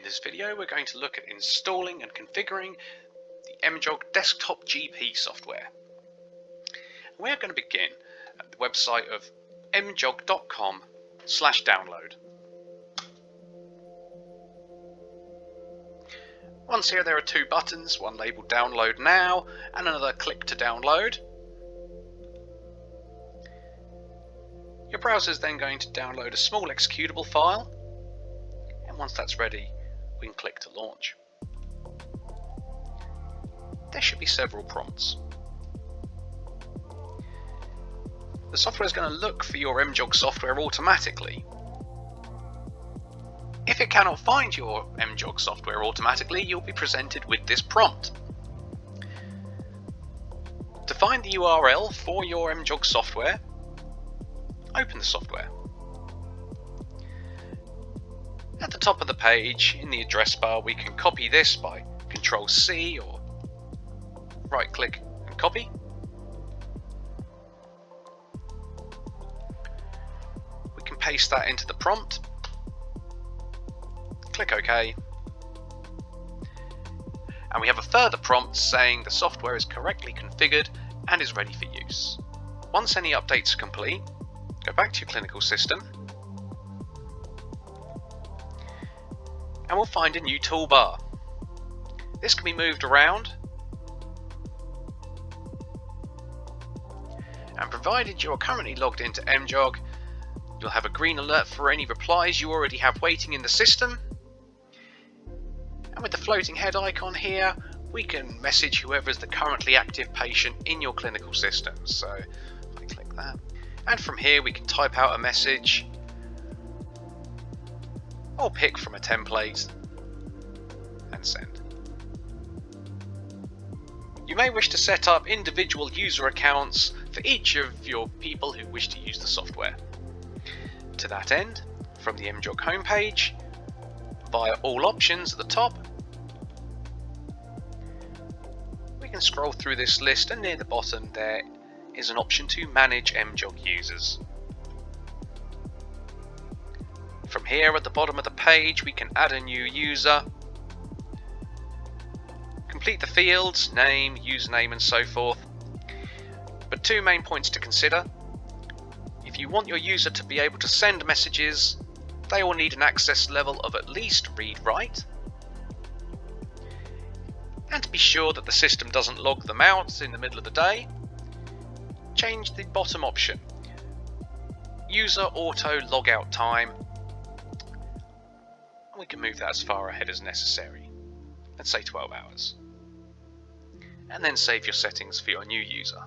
this video we're going to look at installing and configuring the MJog desktop GP software. We're going to begin at the website of mjog.com/download. Once here there are two buttons, one labelled download now and another click to download. Your browser is then going to download a small executable file, and once that's ready we can click to launch. There should be several prompts. The software is going to look for your MJog software automatically. If it cannot find your MJog software automatically, you'll be presented with this prompt. To find the URL for your MJog software, open the software. At the top of the page, in the address bar, we can copy this by Ctrl+C or right-click and copy. We can paste that into the prompt. Click OK. And we have a further prompt saying the software is correctly configured and is ready for use. Once any updates are complete, go back to your clinical system and we'll find a new toolbar. This can be moved around, and provided you're currently logged into MJog, you'll have a green alert for any replies you already have waiting in the system. And with the floating head icon here, we can message whoever is the currently active patient in your clinical system. So if I click that, and from here we can type out a message or pick from a template and send. You may wish to set up individual user accounts for each of your people who wish to use the software. To that end, from the MJog homepage, via all options at the top, we can scroll through this list, and near the bottom there is an option to manage MJog users. From here at the bottom of the page we can add a new user, complete the fields, name, username and so forth. But two main points to consider. If you want your user to be able to send messages, they will need an access level of at least read-write. And to be sure that the system doesn't log them out in the middle of the day, change the bottom option, user auto logout time. We can move that as far ahead as necessary. Let's say 12 hours. And then save your settings for your new user.